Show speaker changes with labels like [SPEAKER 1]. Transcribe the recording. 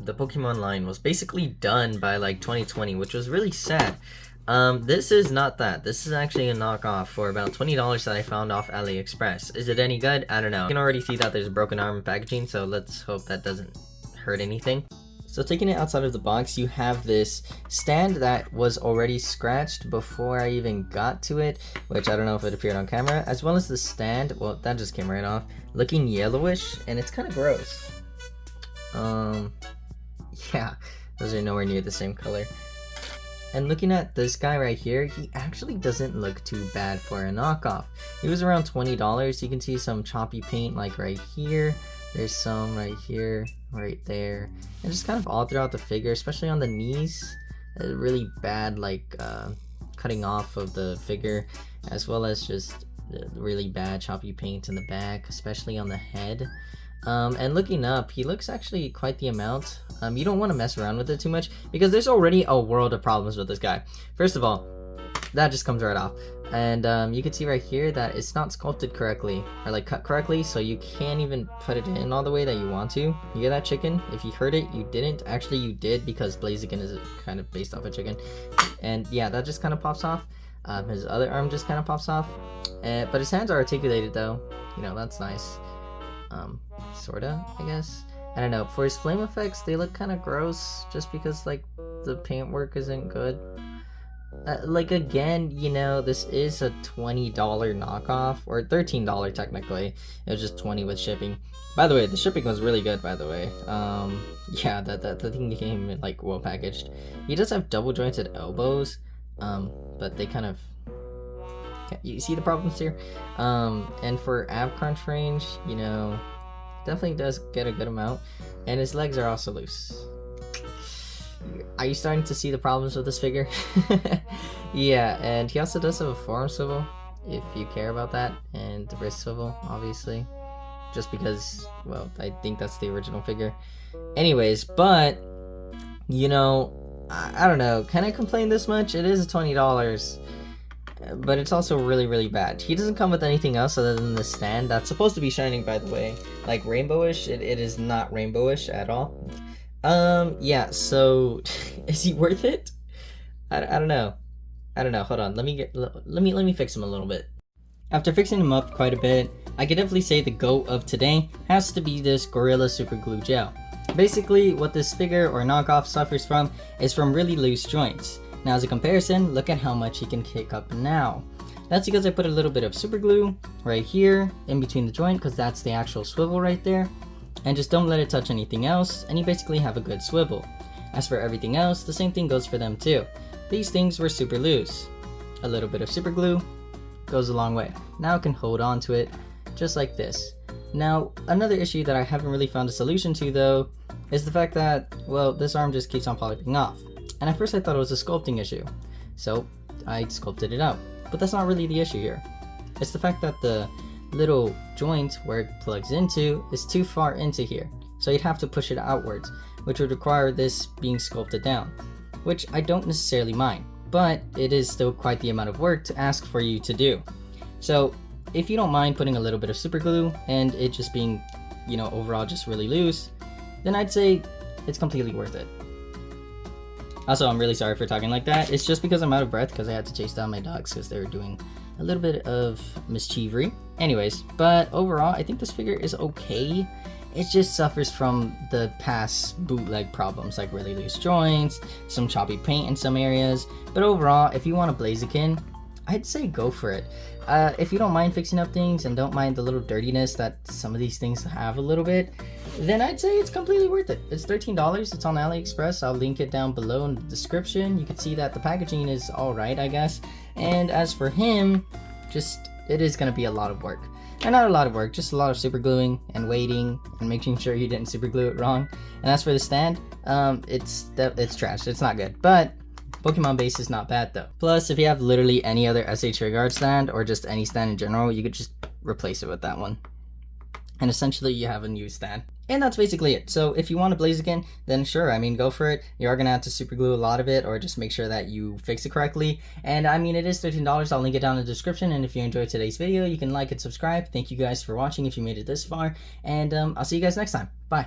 [SPEAKER 1] The Pokemon line was basically done by like 2020, which was really sad. This is not that. This is actually a knockoff for about $20 that I found off AliExpress. Is it any good? I don't know. You can already see that there's a broken arm in packaging, so let's hope that doesn't hurt anything. So taking it outside of the box, you have this stand that was already scratched before I even got to it, which I don't know if it appeared on camera, as well as the stand, well, that just came right off, looking yellowish, and it's kind of gross. Yeah, those are nowhere near the same color. And looking at this guy right here, he actually doesn't look too bad for a knockoff. He was around $20. You can see some choppy paint like right here. There's some right here, right there, and just kind of all throughout the figure, especially on the knees. A really bad like cutting off of the figure, as well as just really bad choppy paint in the back, especially on the head. And looking up, he looks actually quite the amount. You don't want to mess around with it too much because there's already a world of problems with this guy. First of all, that just comes right off. And you can see right here that it's not sculpted correctly or like cut correctly, so you can't even put it in all the way that you want to. You get that chicken? If you heard it, you didn't. Actually, you did because Blaziken is kind of based off a chicken. And yeah, that just kind of pops off. His other arm just kind of pops off. But his hands are articulated though. You know, that's nice. Sorta, I guess. I don't know. For his flame effects, they look kind of gross just because like the paintwork isn't good. Like again, you know, this is a $20 knockoff, or $13 technically. It was just 20 with shipping. By the way, the shipping was really good, by the way. Yeah, that thing came like well packaged. He does have double jointed elbows, but they kind of, you see the problems here. And for ab crunch range, you know, definitely does get a good amount, and his legs are also loose. Are you starting to see the problems with this figure? Yeah, and he also does have a forearm swivel, if you care about that, and the wrist swivel, obviously. Just because, well, I think that's the original figure. Anyways, but, you know, I don't know, can I complain this much? It is $20, but it's also really, really bad. He doesn't come with anything else other than the stand that's supposed to be shining, by the way. Like rainbowish, it is not rainbowish at all. Yeah, so is he worth it? I don't know. Hold on. Let me fix him a little bit. After fixing him up quite a bit, I could definitely say the GOAT of today has to be this Gorilla Super Glue Gel. Basically, what this figure or knockoff suffers from is from really loose joints. Now, as a comparison, look at how much he can kick up now. That's because I put a little bit of super glue right here in between the joint, because that's the actual swivel right there. And just don't let it touch anything else, and you basically have a good swivel. As for everything else, the same thing goes for them too. These things were super loose. A little bit of super glue goes a long way. Now I can hold on to it just like this. Now, another issue that I haven't really found a solution to though is the fact that, well, this arm just keeps on popping off. And at first I thought it was a sculpting issue, so I sculpted it out. But that's not really the issue here. It's the fact that the little joint where it plugs into is too far into here, so you'd have to push it outwards, which would require this being sculpted down, which I don't necessarily mind, but it is still quite the amount of work to ask for you to do. So if you don't mind putting a little bit of super glue and it just being, you know, overall just really loose, then I'd say it's completely worth it. Also, I'm really sorry for talking like that. It's just because I'm out of breath because I had to chase down my dogs because they were doing a little bit of mischievery. Anyways, but overall, I think this figure is okay. It just suffers from the past bootleg problems, like really loose joints, some choppy paint in some areas. But overall, if you want a Blaziken, I'd say go for it. If you don't mind fixing up things and don't mind the little dirtiness that some of these things have a little bit, then I'd say it's completely worth it. It's $13. It's on AliExpress. I'll link it down below in the description. You can see that the packaging is alright, I guess. And as for him, just it is going to be a lot of work. And not a lot of work, just a lot of super gluing and waiting and making sure you didn't super glue it wrong. And as for the stand, it's trash. It's not good. But Pokemon base is not bad though. Plus, if you have literally any other SH Guard stand or just any stand in general, you could just replace it with that one. And essentially you have a new stand. And that's basically it. So if you want to Blaziken, then sure, I mean, go for it. You are going to have to super glue a lot of it or just make sure that you fix it correctly. And I mean, it is $13. I'll link it down in the description. And if you enjoyed today's video, you can like and subscribe. Thank you guys for watching if you made it this far. And I'll see you guys next time. Bye.